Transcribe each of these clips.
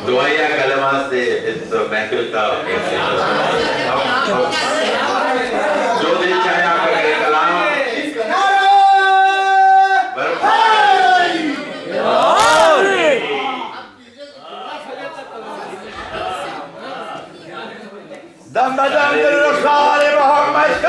दुआया कलमात से इस महफिल का जो दिल चाहे आप करें कलाम दम बदम दिल रखाल मोहम्मद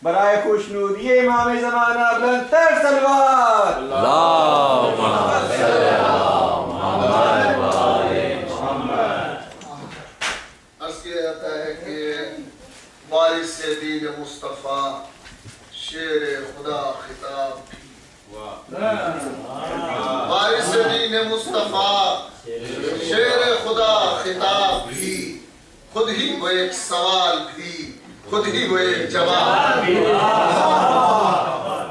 बराए खुशनूद ये इमाम ज़माना बुलंदतर सलवार अर्ज़ किया जाता है कि वारिस से दीन मुस्तफ़ा शेर खुदा खिताब वारिस से दीन मुस्तफ़ा शेर खुदा खिताब भी खुद ही वो एक सवाल भी खुद ही वो एक जवाब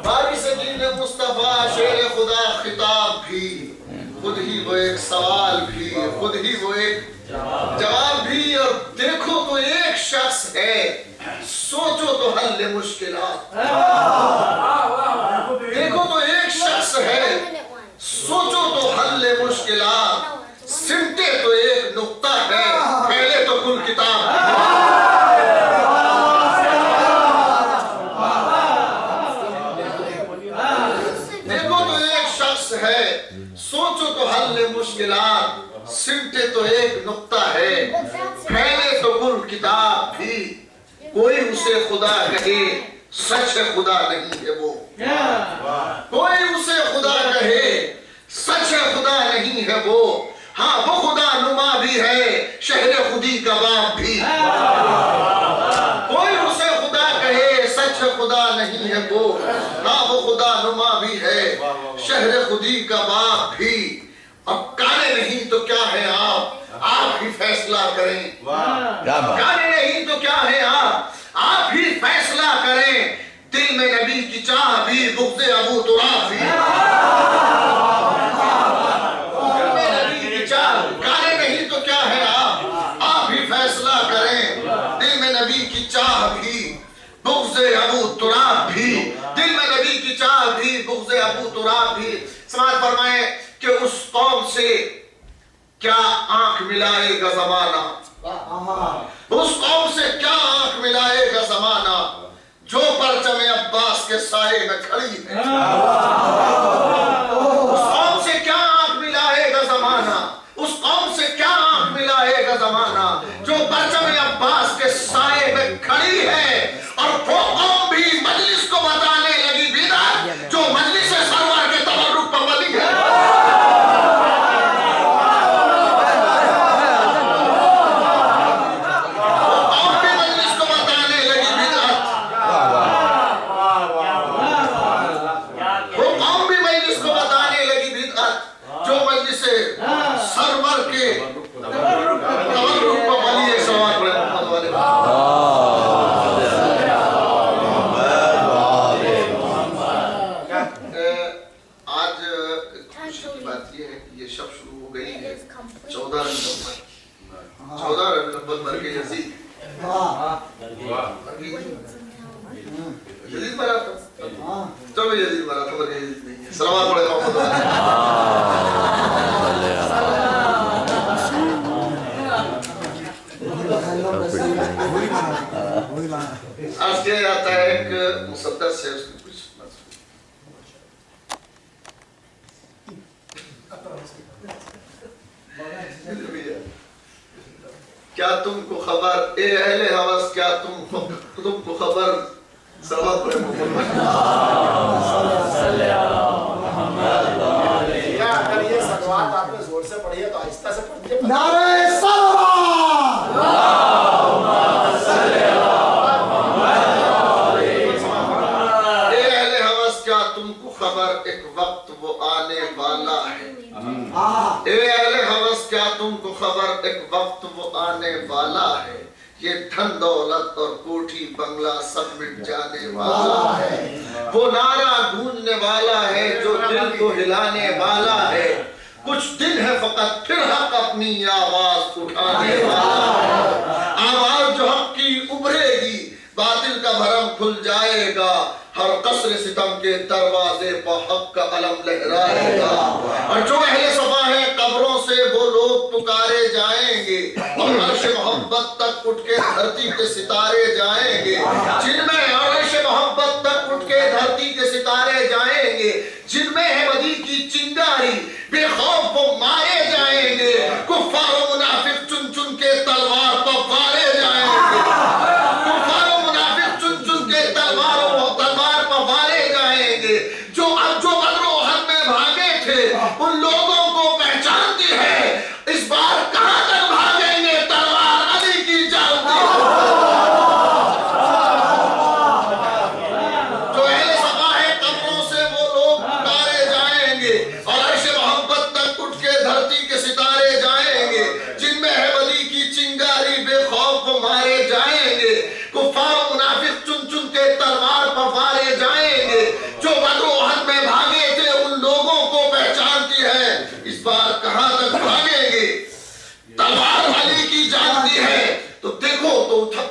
वारिस से दीन मुस्तफ़ा शेर खुदा खिताब भी खुद ही वो एक सवाल भी खुद ही वो एक जवाब भी। और देखो तो एक शख्स है सोचो तो हल मुश्किलात देखो तो एक शख्स है सोचो तो हल मुश्किलात सिमटे तो एक नुक्ता है पहले तो कुल किताब देखो तो एक शख्स है सोचो तो हल मुश्किलात सिमटे तो एक नुक्ता है पहले तो कुल किताब भी कोई उसे खुदा कहे सच है खुदा नहीं है वो कोई उसे खुदा कहे सच है खुदा नहीं है वो हाँ वो खुदा नुमा भी है शहर खुदी का बाप भी कोई उसे खुदा कहे सच है खुदा नहीं है वो हाँ वो खुदा नुमा भी है शहर खुदी का बाप भी। अब काने नहीं तो क्या है आप ही फैसला करें काने नहीं तो क्या है आप ही फैसला करें दिल में नबी की चाह भी बुग़्ज़े अबू तुराब भी दिल में नबी की चाह काने नहीं तो क्या है आप ही फैसला करें दिल में नबी की चाह भी बुग़्ज़े अबू तुराब भी दिल में नबी की चाह भी बुग़्ज़े अबू तुराब भी। समाज फरमाए कि उस कौम से क्या आंख मिलाएगा ज़माना उस कौम से क्या आंख मिलाएगा ज़माना जो परचम अब्बास के साए में खड़ी है उस कौम से क्या आंख मिलाएगा ज़माना उस कौम से क्या आंख मिलाएगा ज़माना जो परचम अब्बास के साए में खड़ी है। और वो कौम भी मजलिस को बताने लगी बिदअत जो मजलिस सरवर के तबर्रुक पर बनी है आज किया जाता है एक मुसद्दस है उसकी कुछ क्या तुमको खबर ए अहले हवस क्या तुमको खबर सलावत पढ़े मोहम्मद क्या अगर ये सलवात आपने जोर से पढ़ी है तो आहिस्ता से पढ़िए नारे सलवात तुमको खबर एक वक्त वो आने वाला है। ए अहले हवस, क्या तुमको खबर एक वक्त वो आने वाला है। ये धन दौलत और कोठी बंगला सब मिट जाने वाला है। वो नारा गूंजने वाला है जो दिल को हिलाने वाला है। कुछ दिन है फकत, फिर हक अपनी आवाज उठाने वाला है। आवाज जो हक की उभरेगी, बातिल का भरम खुल जाएगा। हर कसर सितम के दरवाजे पर हक का अलम लहराएगा। और जो अहले सफा है कब्रों से वो लोग पुकारे जाएंगे और अर्श मोहब्बत तक उठ के धरती के सितारे जाएंगे। जिनमें अर्श मोहब्बत तक उठ के धरती के सितारे जाएंगे, जिनमें है वदी की चिंगारी, बेखौफ वो मारे जाएंगे। कुफ्फार और मुनाफिक चुन चुन के तलवार पर वारे जाएंगे। कुफ्फार और मुनाफिक चुन चुन के तलवार पर वारे जाएंगे। जो बदरो हद में भागे थे उन लोगों को पहचानती है। इस बार कहां तक भागेंगे, तलवार अली की चलती है। जो अहले सफा है कब्रों से वो लोग पुकारे जाएंगे और अर्श मोहब्बत तक उठ के धरती के सितारे जाएंगे। जिनमें है वली की चिंगारी, बेखौफ वो मारे जाएंगे। कुफ्फार मुनाफिक चुन चुन के तलवार पर वारे जाएंगे। जो बदरो हद में भागे थे उन लोगों को पहचानती है। इस बार कहां तक भागेंगे, तलवार अली की जानती है। तो देखो तो उठा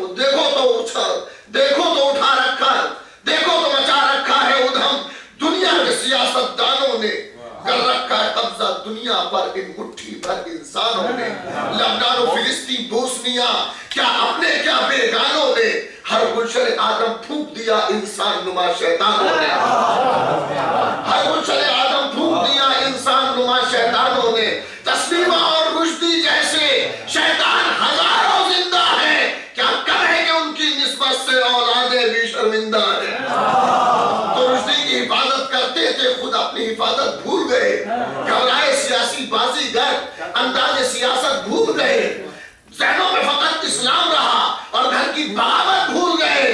रखा, देखो तो मचा रखा है उधम। दुनिया के सियासतदानों ने कर रखा है कब्जा दुनिया पर इन मुट्ठी भर इंसानों ने। लबनान और फिलिस्तीन, बोस्निया, क्या अपने क्या बेगानों ने। हर गुलशन आदम फूंक दिया इंसान नुमा शैतानों ने। हर गुलशन आदम फूंक दिया इंसान नुमा शैतानों ने। तस्लीमा और रुश्दी जैसे शैतान हजारों जिंदा है। क्या कम है कि उनकी निस्बत से औलादे भी शर्मिंदा है। तो रुश्दी की हिफाजत करते थे, खुद अपनी हिफाजत भूल गए। घबराए सियासी बाजीगर, अंदाजे सियासत भूल गए। जहनों में फकत इस्लाम रहा और घर की बगावत भूल गए।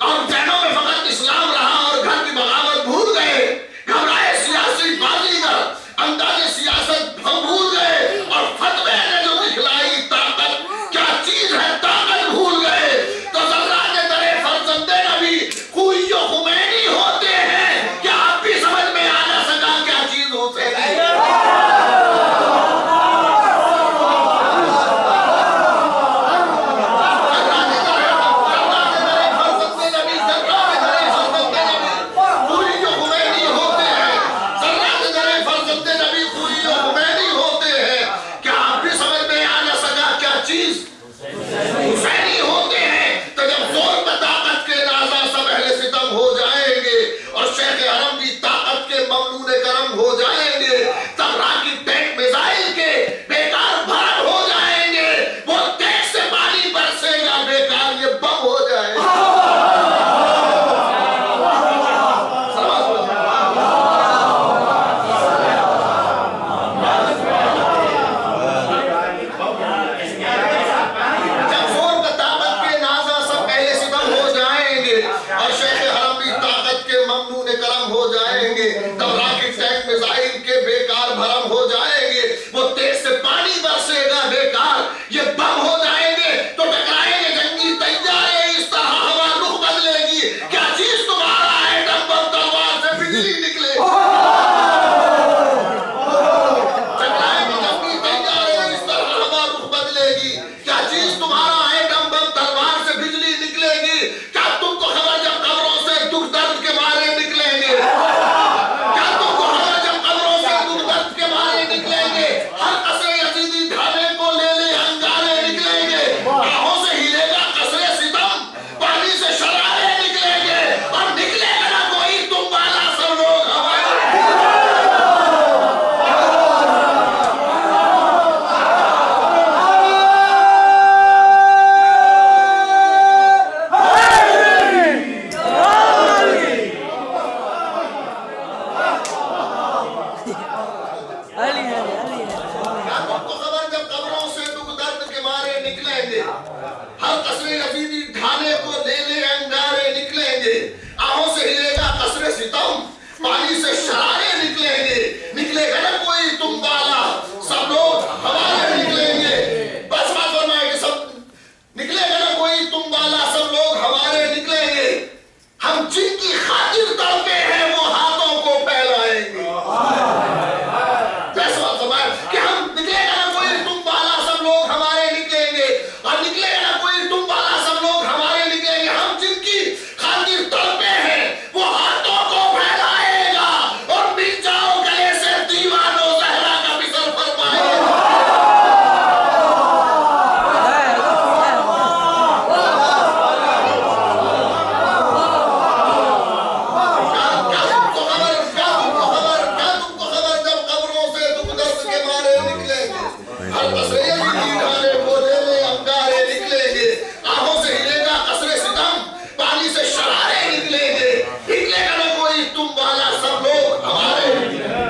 और जहनों में फकत इस्लाम रहा और घर की बगावत भूल गए। घबराए सियासी बाजीगर, अंदाजे सियासत भूल गए। और फतवे ने जो दिखलाई ताकत, क्या चीज है ताकत भूल गए। तो ज़र्रात दरे फर्जंदे नबी खुइयो खुमैनी होते हैं। क्या आप भी समझ में आ ना सका क्या चीज होते हैं। पानी से शरारे निकलेंगे, निकलेगा ना कोई तुम वाला, सब लोग हमारे निकलेंगे। बस बात फरमाए कि सब निकलेगा ना कोई तुम वाला, सब लोग हमारे निकलेंगे। हम जिनकी खातिर तड़पे हैं वो हाथों को फैलाएंगे। बस बात फरमाए कि हम निकलेगा ना कोई तुम वाला, सब लोग हमारे निकलेंगे, और निकलेगा ना कोई तुम वाला, सब लोग हमारे निकलेंगे। हम जिनकी खातिर तड़पे हैं वो हाथों को फैलाएगा, और मिल जाओ गले से दीवानों, ज़हरा का विसर फरमाएगा। क्या तुमको खबर जब कब्रों से तुम दर्द के मारे निकलेंगे, हर कसरे ढाले बोले अंगारे निकलेंगे, आहों से हिलेगा कसरे सितम, पानी से शरारे निकलेंगे, निकलेगा ना कोई तुम वाला, सब लोग हमारे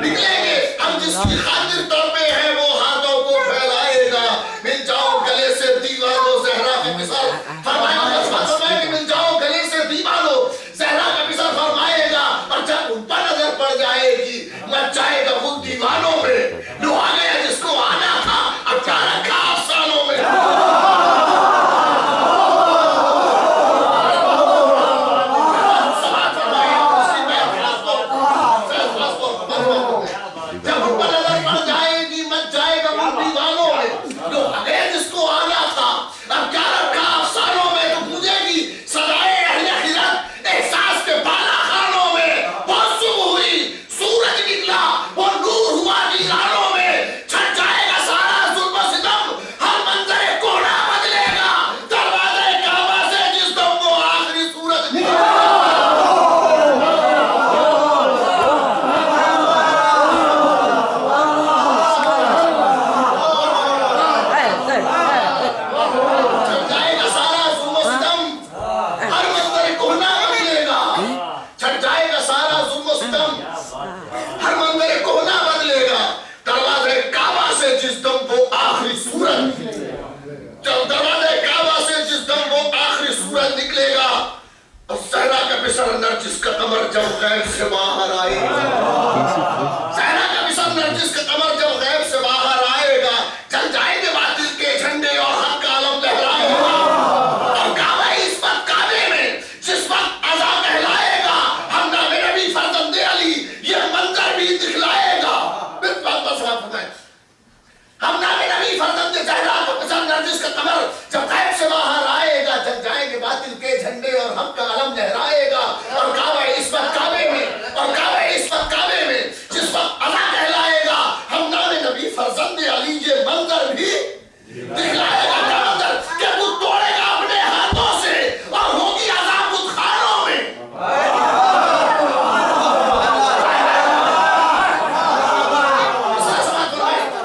निकलेंगे। हम जिसकी खातिर तड़पे हैं वो हाथों को फैलाएगा, मिल जाओ गले से दीवानों, ज़हरा का विसर फरमाएगा। कि मिल जाओ गले से दीवानों, ज़हरा का विसर फरमाएगा, और जब उन पर नजर पड़ जाएगी मच जाएगा वो दीवानों में। जो आ गया जिसको आना था, अब क्या रखा अफसानों में। जब उन पर नजर पड़ जाएगी मच जाएगा वो दीवानों में। जो आ गया जिसको आना था, अब क्या रखा अफसानों में। तो पूजेगी सदाए अहले खिलत एहसास के बाला खानों में। बहुत सुबह हुई, सूरज निकला, वो नूर हुआ दीवारों में। छट जाएगा सारा जुल्म सितम, हर मंजर कोना बदलेगा, दरवाजे काबा से जिस दम को आखिरी सूरज निकला। छट जाएगा सारा जुल्म सितम, हर मंजर कोना बदलेगा। छट जाएगा सारा जुल्म सितम, हर मंजर कोना बदलेगा, दरवाजे काबा से जिस दम वो आखिरी सूरज जब दरवाजे काबा से जिस दम वो आखिरी सूरज निकलेगा, और सहरा का बिसर नरजिस का कमर जब गैब से बाहर आएगा। सहरा का बिसर नरजिस का कमर जब गैब से बाहर आएगा, चल जाएंगे बातिल के झंडे और हक का आलम लहराएगा। और काबा इस वक्त काबे में जिस वक्त अज़ा कहलाएगा, हम नामे नबी फरजंदे अली ये मंजर भी दिखलाएगा। हम नामे नबी फरजंदे ज़हरा को पसंद नरजिस का कमर जब गैब से बाहर आएगा, चल जाएंगे बातिल के झंडे और हक का आलम लहराएगा। और काबा इस वक्त काबे में, और काबा इस वक्त काबे में जिस वक्त अज़ा कहलाएगा, हम नामे नबी फरजंदे अली ये मंजर भी दिखलाएगा। क्या मंजर कि तू तोड़ेगा अपने हाथों से, और होगी अज़ाब उस खानों में।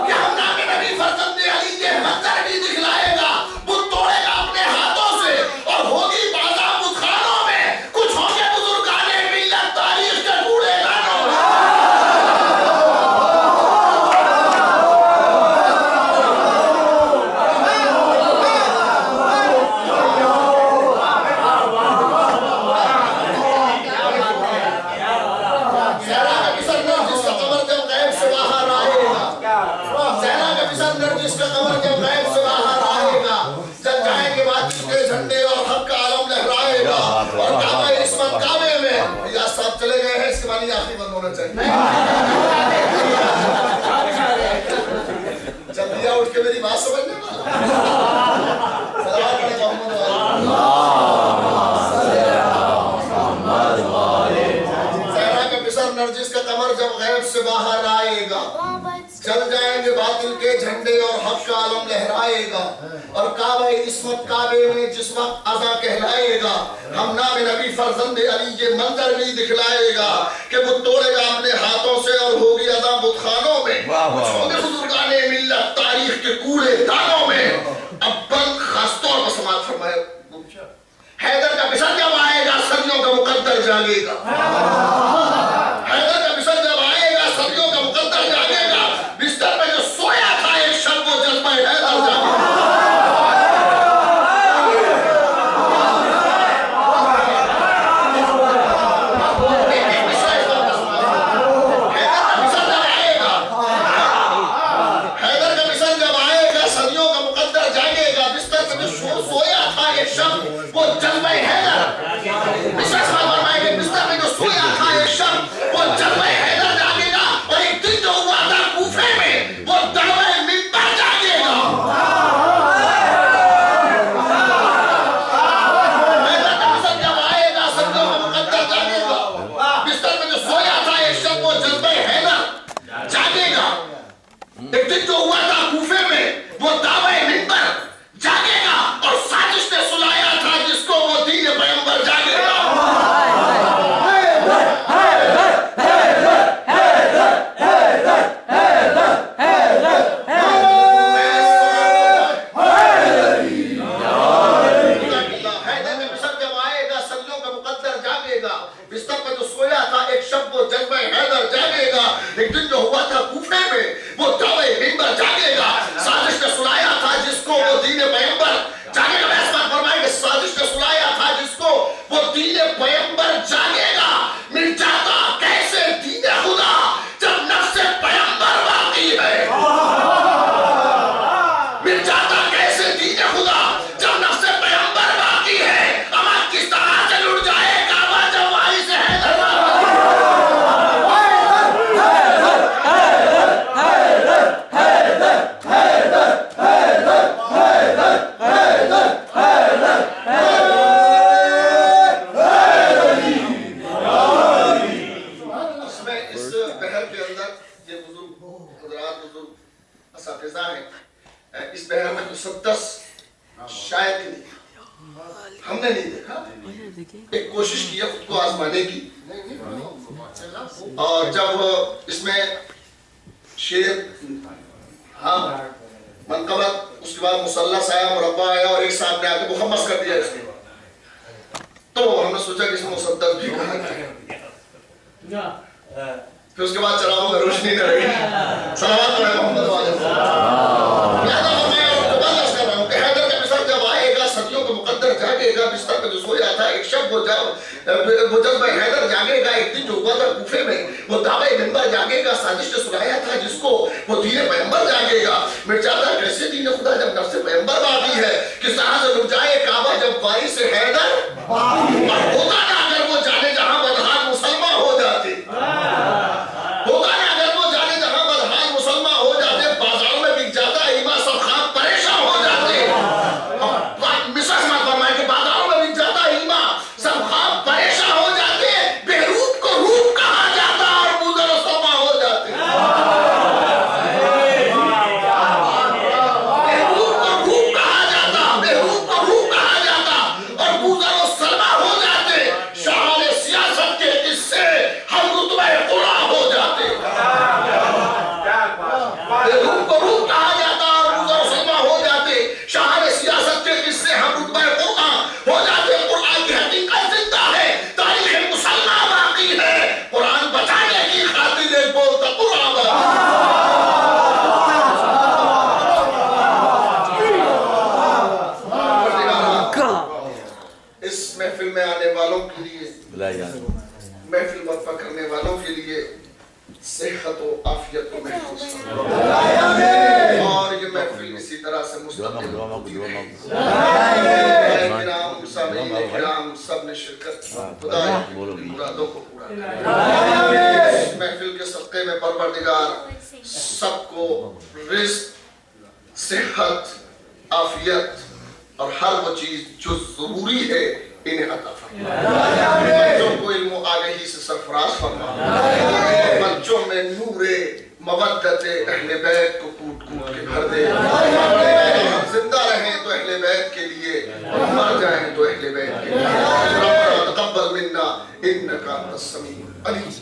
कि हम नामे नबी फरजंदे अली ये मंजर भी दिखलाएगा, वो तोड़ेगा अपने हाथों से, और होगी अज़ाब उस खानों में। कुछ होंगे बुजुर्गाने मिल्लत तारीख के कूड़े दानों में। ज़हरा का बिसर नरजिस का कमर जब गैब से बाहर आएगा, ज़हरा का बिसर नरजिस का कमर जब गैब से बाहर आएगा, चल जाएंगे बातिल के झंडे और हक का आलम लहराएगा। और काबा इस वक्त काबे में, या साहब चले गए हैं, इसके बाद आखिरी बंद होना चाहिए। जल्दी आ उठ के मेरी बात समझने वाला। सलावत पढ़े मोहम्मद वाले। ज़हरा का बिसर नरजिस का कमर जब गैब से बाहर आएगा, चल जाएंगे बातिल के झंडे और हक का आलम लहराएगा। और काबा इस्मत काबे में जिस वक्त अज़ा कहलाएगा, हम नामे नबी फरजंदे अली ये मंजर भी दिखलाएगा कि वो तोड़ेगा अपने हाथों से, और होगी अज़ाब उस खानों में। कुछ होंगे बुजुर्गाने मिल्लत तारीख के कूड़े दानों में। अब बल खासतौर पर समाज फरमाए, हैदर का बिसर जब आएगा सदियों का मुकद्दर जागेगा। हैदर का बिसर जब आएगा सदियों का मुकद्दर जागेगा। बिस्तर में जो सोया था एक शब वो जज्बा हैदर जागेगा। एक मिसरा इस बात का दिन जो हुआ था कूफे में, वो दावे मिंबर जागेगा और साजिश ने सुलाया था जिसको वो दीन पैगंबर जागेगा। बिस्तर पे जो सोया था एक शब्द वो जज्बा हैदर जागेगा। एक दिन जो हुआ था कूफे में, वो दावे मिंबर जागेगा। साजिश ने सुनाया था जिसको वो दीन पैगंबर जागेगा। मैं फरमाएंगे साजिश ने सुनाया था जिसको वो दीन पैगंबर जागेगा। मिट जाता कैसे दीन खुदा जब नफ्स पैगंबर बाकी है। मिट जाता कैसे दीन खुदा जब नफ्स पैगंबर बाकी है। अमन किस तरह से लुट जाए काबा जब वहीं से हैदर इस बहर में तो 10 शायद ही नहीं, हमने नहीं देखा। एक कोशिश की है खुद को आजमाने की, और जब इसमें शेर हाँ मनकबत, उसके बाद मुसल्लस आया, मुरब्बा आया और एक सामने आके मुखम्मस कर दिया इसके, तो हमने सोचा कि इसमें मुसद्दस भी कहा जाए। फिर उसके बाद चरागों में रोशनी न रही। सलावत है मोहम्मद वाले। सदियों का मुकद्दर जागेगा। बिस्तर पे जो सोया था एक शब्द वो जज्बा हैदर जागेगा। एक दिन जो हुआ था कूफे में, वो दावे मिंबर जागेगा। साजिश ने सुनाया था जिसको वो दीन पैगंबर जागेगा। मिट जाता कैसे दीन खुदा जब नफ्स पैगंबर बाकी है। किस तरह से लुट जाए काबा जब वारी से हैदर होगा ना। अगर वो जाने जहां बदहाल मुसलमान हो जाते, होगा ना अगर वो जाने जहां बदहाल मुसलमान हो जाते, बाजारों में बिक जाता ईमा, सब खाक परेशान हो जाते। महफिल बर्पा करने वालों के लिए सेहत और आफियत को महफूज और ये महफिल इसी तरह से मुस्तकिल सब ने शिरकत खुदा मुरादों को पूरा इस महफिल के सदक़े में परवरदिगार सबको रिज़्क़, सेहत, आफियत और हर वो चीज जो जरूरी है इन्हें अता फरमा। बच्चों को इल्म आगही से सरफराज फरमा। बच्चों में नूरे मवद्दते अहले बैत को कूट कूट के भर दे। हम जिंदा रहें तो अहले बैत के लिए, मर जाएं तो अहले बैत के लिए। रब्बना तक़ब्बल मिन्ना इन्नका अंतस समीउल अलीम।